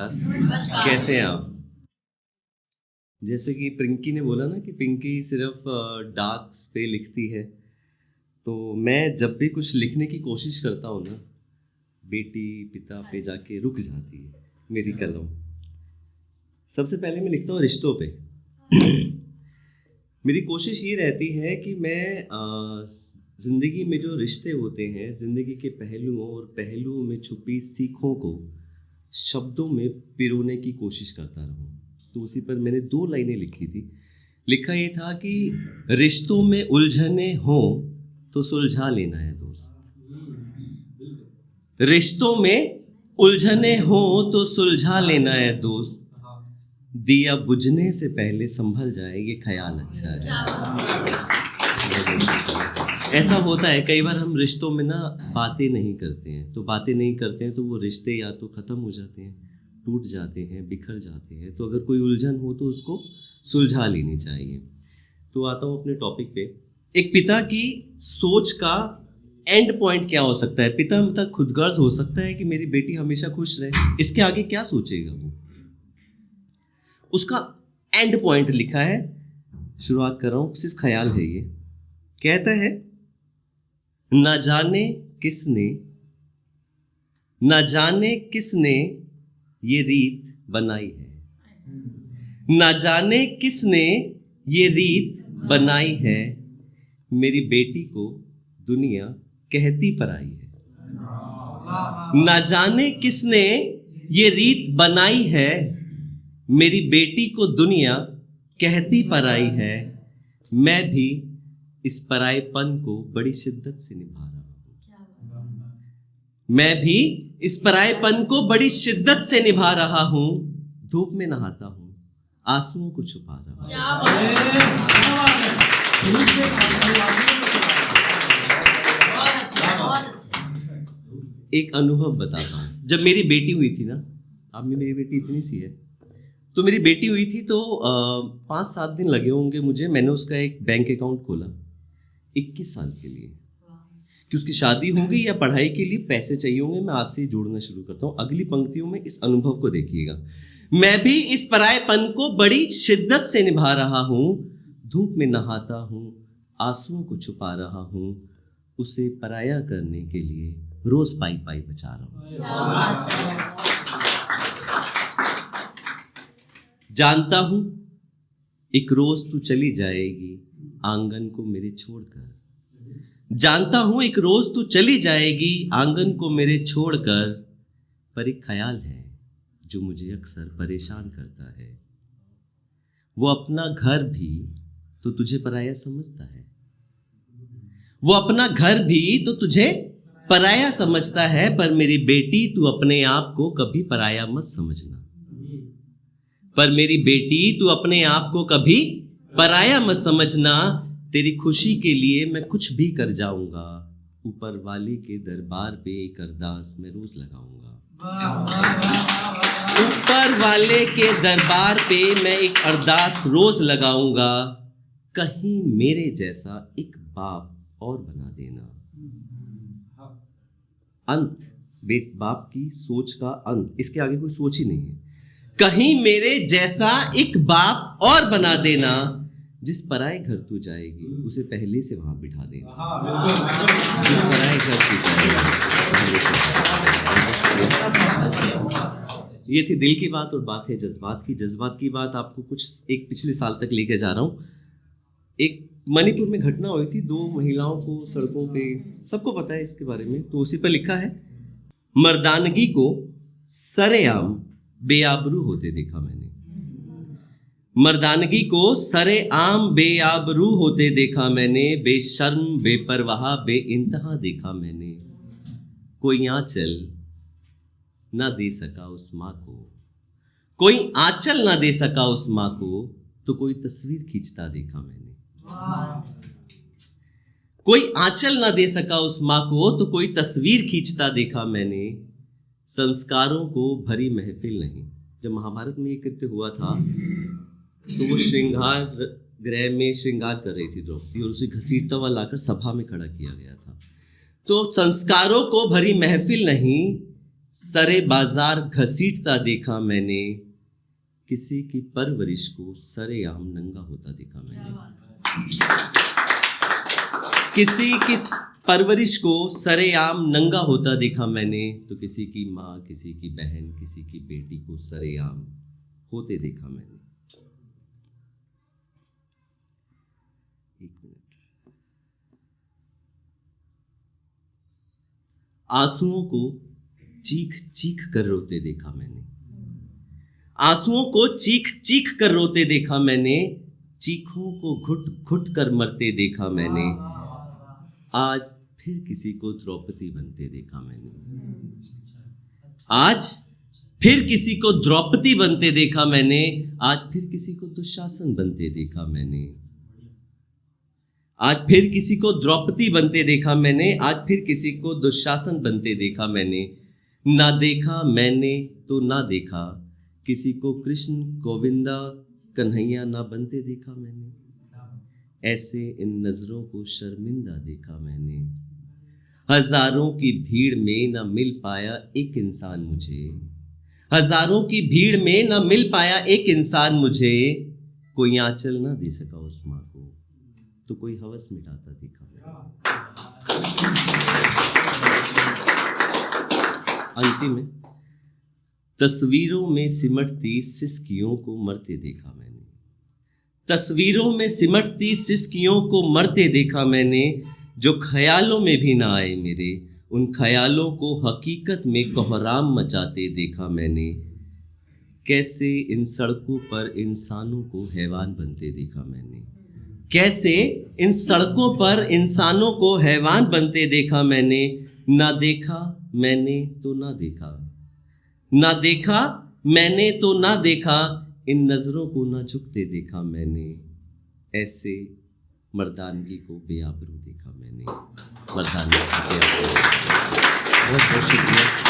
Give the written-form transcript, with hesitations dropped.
नमस्कार। कैसे हैं आप? जैसे कि पिंकी ने बोला ना कि पिंकी सिर्फ डार्क्स पे लिखती है, तो मैं जब भी कुछ लिखने की कोशिश करता हूँ ना, बेटी पिता पे जाके रुक जाती है मेरी कलम। सबसे पहले मैं लिखता हूँ रिश्तों पे। मेरी कोशिश ये रहती है कि मैं ज़िंदगी में जो रिश्ते होते हैं, ज़िंदगी के पहलुओं और पहलुओं में छुपी सीखों को शब्दों में पिरोने की कोशिश करता रहूं। तो उसी पर मैंने 2 लाइनें लिखी थी। लिखा ये था कि रिश्तों में उलझने हों तो सुलझा लेना है दोस्त। रिश्तों में उलझने हों तो सुलझा लेना है दोस्त। दिया बुझने से पहले संभल जाए ये ख्याल अच्छा है। ऐसा होता है कई बार हम रिश्तों में ना बातें नहीं करते हैं, तो बातें नहीं करते हैं तो वो रिश्ते या तो ख़त्म हो जाते हैं, टूट जाते हैं, बिखर जाते हैं। तो अगर कोई उलझन हो तो उसको सुलझा लेनी चाहिए। तो आता हूँ अपने टॉपिक पे। एक पिता की सोच का एंड पॉइंट क्या हो सकता है? पिता मतलब खुदगर्ज हो सकता है कि मेरी बेटी हमेशा खुश रहे, इसके आगे क्या सोचेगा वो, उसका एंड पॉइंट लिखा है। शुरुआत कर रहा हूँ, सिर्फ ख्याल है ये। कहता है, न जाने किसने ये रीत बनाई है, न जाने किसने ये रीत बनाई है, मेरी बेटी को दुनिया कहती पराई है। न जाने किसने ये रीत बनाई है, मेरी बेटी को दुनिया कहती पराई है। मैं भी इस परायेपन को बड़ी शिद्दत से निभा रहा हूँ। मैं भी इस परायेपन को बड़ी शिद्दत से निभा रहा हूँ। धूप में नहाता हूँ, आंसुओं को छुपा रहा हूँ। एक अनुभव बताता हूँ। जब मेरी बेटी हुई थी ना, अब मेरी बेटी इतनी सी है, तो मेरी बेटी हुई थी तो 5-7 दिन लगे होंगे मुझे। मैंने उसका एक बैंक अकाउंट खोला 21 साल के लिए, कि उसकी शादी होगी या पढ़ाई के लिए पैसे चाहिए होंगे। मैं आज से ही जोड़ना शुरू करता हूँ। अगली पंक्तियों में इस अनुभव को देखिएगा। मैं भी इस परायेपन को बड़ी शिद्दत से निभा रहा हूँ। धूप में नहाता हूँ, आंसुओं को छुपा रहा हूँ। उसे पराया करने के लिए रोज पाई पाई बचा रहा हूँ। जानता हूँ एक रोज तू चली जाएगी आंगन को मेरे छोड़कर। जानता हूँ एक रोज तू चली जाएगी आंगन को मेरे छोड़कर। पर एक ख्याल है जो मुझे अक्सर परेशान करता है। वो अपना घर भी तो तुझे पराया समझता है। वो अपना घर भी तो तुझे पराया समझता है। पर मेरी बेटी तू अपने आप को कभी पराया मत समझना। पर मेरी बेटी तू अपने आप को कभी पराया मत समझना। तेरी खुशी के लिए मैं कुछ भी कर जाऊंगा। ऊपर वाले के दरबार पे एक अरदास मैं रोज लगाऊंगा। ऊपर वाले के दरबार पे मैं एक अरदास रोज लगाऊंगा। कहीं मेरे जैसा एक बाप और बना देना। अंत, बाप की सोच का अंत, इसके आगे कोई सोच ही नहीं है। कहीं मेरे जैसा एक बाप और बना देना। जिस पराए घर तू जाएगी उसे पहले से वहां बिठा देना। जिस पराए घर तू जाएगी। ये थी दिल की बात और बात है जज्बात की। जज्बात की बात आपको कुछ एक पिछले साल तक लेके जा रहा हूँ। एक मणिपुर में घटना हुई थी, 2 महिलाओं को सड़कों पे, सबको पता है इसके बारे में। तो उसी पर लिखा है, मर्दानगी को सरेआम बेआबरू होते देखा मैंने। मर्दानगी को सरेआम बेआबरू होते देखा मैंने। बेशर्म बेपरवाह बेइंतहा देखा मैंने। कोई आंचल ना दे सका उस माँ को। कोई आंचल ना दे सका उस माँ को। तो कोई तस्वीर खींचता देखा मैंने। कोई आंचल ना दे सका उस माँ को तो कोई तस्वीर खींचता देखा मैंने। संस्कारों को भरी महफिल नहीं। जब महाभारत में ये कृत्य हुआ था तो वो श्रृंगार गृह में श्रृंगार कर रही थी द्रौपदी, और उसे घसीटता हुआ लाकर सभा में खड़ा किया गया था। तो संस्कारों को भरी महफिल नहीं, सरे बाजार घसीटता देखा मैंने, किसी की परवरिश को सरेआम नंगा होता देखा मैंने। किसी की परवरिश को सरेआम नंगा होता देखा मैंने, तो किसी की माँ, किसी की बहन, किसी की बेटी को सरेआम होते देखा मैंने। एक मिनट। आंसुओं को चीख चीख कर रोते देखा मैंने, आंसुओं को चीख चीख कर रोते देखा मैंने, चीखों को घुट घुट कर मरते देखा मैंने। आज फिर किसी को द्रौपदी बनते देखा मैंने, आज फिर किसी को द्रौपदी बनते देखा मैंने, आज फिर किसी को दुशासन बनते देखा मैंने। आज फिर किसी को द्रौपदी बनते देखा मैंने, आज फिर किसी को दुशासन बनते देखा मैंने। ना देखा मैंने तो ना देखा, किसी को कृष्ण गोविंदा कन्हैया ना बनते देखा मैंने। ऐसे इन नजरों को शर्मिंदा देखा मैंने। हजारों की भीड़ में ना मिल पाया एक इंसान मुझे, हजारों की भीड़ में ना मिल पाया एक इंसान मुझे। कोई आंचल ना दे सका उस माँ को, तो कोई हवस मिटाता देखा मैंने। अंतिम में, तस्वीरों में सिमटती सिसकियों को मरते देखा मैंने, तस्वीरों में सिमटती सिसकियों को मरते देखा मैंने। जो ख्यालों में भी ना आए मेरे, उन ख्यालों को हकीकत में कोहराम मचाते देखा मैंने। कैसे इन सड़कों पर इंसानों को हैवान बनते देखा मैंने, कैसे इन सड़कों पर इंसानों को हैवान बनते देखा मैंने। ना देखा मैंने तो ना देखा, ना देखा मैंने तो ना देखा, इन नजरों को ना झुकते देखा मैंने। ऐसे मर्दानगी को बेआबरू देखा मैंने, मर्दानगी को बेआबरू। बहुत बहुत शुक्रिया।